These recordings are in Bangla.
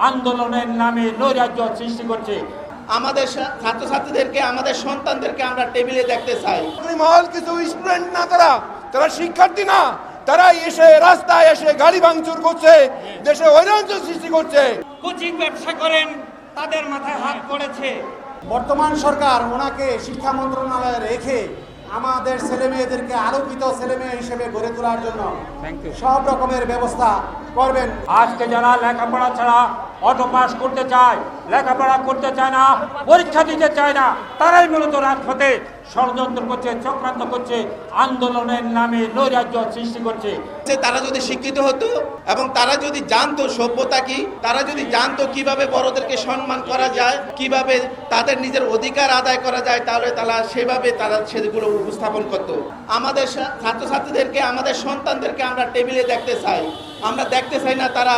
আন্দোলনের নামে নৈরাজ্য সৃষ্টি করছে। আমাদের ছাত্রছাত্রীদেরকে, আমাদের সন্তানদেরকে আমরা টেবিলে দেখতে চাই। মহল কিছু স্টুডেন্ট না, তারা শিক্ষার্থী না, তারা এসে রাস্তায় এসে গাড়ি ভাঙচুর করছে, দেশে ঐরাজ্য সৃষ্টি করছে। কোচিং ব্যবসা করেন, তাদের মাথায় হাত পড়েছে। বর্তমান সরকার ওনাকে শিক্ষা মন্ত্রণালয়ে রেখে আমাদের ছেলেমেয়েদেরকে আলোকিত ছেলেমেয়ে হিসেবে গড়ে তোলার জন্য সব রকমের ব্যবস্থা করবেন। আজকে যারা লেখাপড়া ছাড়া অটো পাস করতে চায়, লেখাপড়া করতে চায় না, পরীক্ষা দিতে চায় না, তারাই মূলত রাজপথে ষড়যন্ত্র করছে, চক্রান্ত করছে, আন্দোলনের নামে নৈরাজ্য সৃষ্টি করছে। তারা যদি শিক্ষিত হতো এবং তারা যদি জানতো সভ্যতা কি, তারা যদি জানতো কিভাবে বড়দেরকে সম্মান করা যায়, কিভাবে তাদের নিজের অধিকার আদায় করা যায়, তাহলে তারা সেভাবে সেগুলো উপস্থাপন করতো। আমাদের ছাত্রছাত্রীদেরকে, আমাদের সন্তানদেরকে আমরা টেবিলে দেখতে চাই। আমরা দেখতে চাই না তারা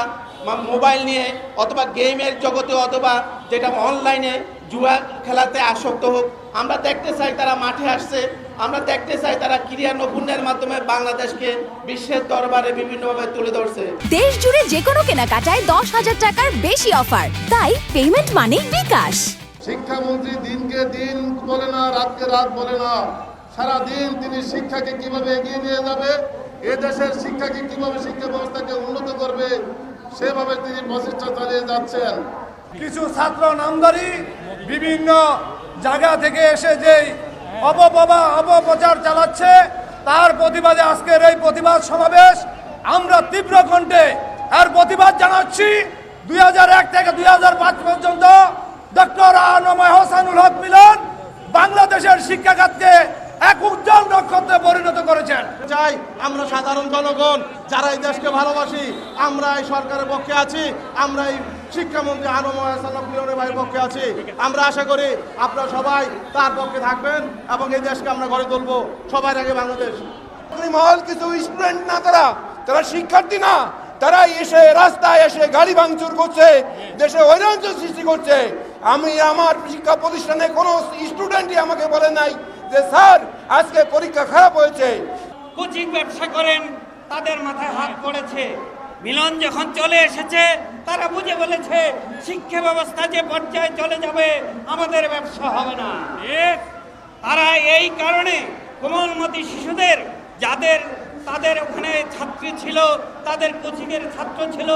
মোবাইল নিয়ে অথবা গেমের জগতে অথবা যেটা অনলাইনে জুয়া খেলাতে আসক্ত হোক। আমরা দেখতে চাই তারা মাঠে আসছে, আমরা দেখতে চাই তারা ক্রীড়া নৈপুণ্যের মাধ্যমে বাংলাদেশকে বিশ্বের দরবারে বিভিন্নভাবে তুলে ধরছে। দেশ জুড়ে যে কোনো কেনাকাটায় 10,000 টাকার বেশি অফার, তাই পেমেন্ট মানেই বিকাশ। শিক্ষামন্ত্রী দিনকে দিন বলে না, রাতকে রাত বলে না, সারা দিন তিনি শিক্ষাকে কিভাবে এগিয়ে নিয়ে যাবে, এ দেশের শিক্ষাকে কিভাবে, শিক্ষা ব্যবস্থাকে উন্নত করবে, সেভাবে তিনি প্রচেষ্টা চালিয়ে যাচ্ছেন। কিছু ছাত্র নামদারি বিভিন্ন জায়গা থেকে এসে যেই অপপ্রচার চালাচ্ছে, তার প্রতিবাদে আজকের এই প্রতিবাদ সমাবেশ। আমরা তীব্র কণ্ঠে এর প্রতিবাদ জানাচ্ছি। 2001 থেকে 2005 পর্যন্ত ডক্টর আনম হোসেনুল হক মিলন বাংলাদেশের শিক্ষাখাতকে এক উজ্জ্বল নক্ষত্রে পরিণত করেছেন। চাই আমরা সাধারণ জনগণ যারা এই দেশকে ভালোবাসি, আমরা এই সরকারের পক্ষে আছি, আমরা এই শিক্ষামন্ত্রী আনম হোসেনুল মিলনের ভাইয়ের পক্ষে আছি। আমরা আশা করি আপনারা সবাই তার পক্ষে থাকবেন এবং এই দেশকে আমরা গড়ে তুলবো সবার আগে বাংলাদেশ। মহল কিছু স্টুডেন্ট না, তারা শিক্ষার্থী না, তারা এসে রাস্তায় এসে গাড়ি ভাঙচুর করছে, দেশে ঐরাজ্য সৃষ্টি করছে। আমি আমার শিক্ষা প্রতিষ্ঠানে কোনো স্টুডেন্টই আমাকে বলে নাই যে স্যার আজকে পরীক্ষা খারাপ হয়েছে। কোচিং ব্যবসা করেন, তাদের মাথায় হাত পড়েছে। মিলন যখন চলে এসেছে, তারা বুঝে বলেছে শিক্ষা ব্যবস্থা যে পর্যায়ে চলে যাবে, আমাদের ব্যবসা হবে না। তারা এই কারণে কোমলমতি শিশুদের, তাদের ওখানে ছাত্রী ছিল, তাদের কোচিংয়ের ছাত্র ছিল,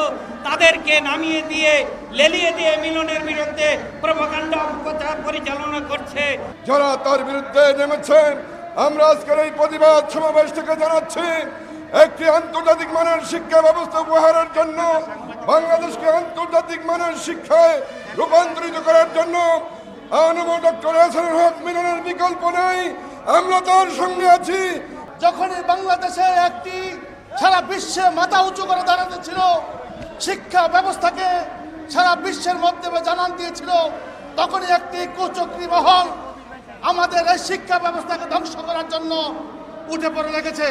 তাদেরকে নামিয়ে দিয়ে, লেলিয়ে দিয়ে মিলনের বিরুদ্ধে প্রোপাগান্ডা অপপ্রচার পরিচালনা করছে। যারা তার বিরুদ্ধে নেমেছেন, আমরা আজকের এই প্রতিবাদ সমাবেশ থেকে জানাচ্ছি, একটি আন্তর্জাতিক মানের শিক্ষা ব্যবস্থা উপহারের জন্য, বাংলাদেশকে আন্তর্জাতিক মানের শিক্ষায় রূপান্তরিত করার জন্য আনম ডক্টর হোসেনুল হক মিলনের বিকল্প নেই। আমরা তার সঙ্গে আছি। যখনই বাংলাদেশে একটি সারা বিশ্বে মাথা উঁচু করে দাঁড়াতে ছিল, শিক্ষা ব্যবস্থাকে সারা বিশ্বের মধ্যে জানান দিয়েছিল, তখনই একটি কুচক্রী মহল আমাদের এই শিক্ষা ব্যবস্থাকে ধ্বংস করার জন্য উঠে পড়ে লেগেছে।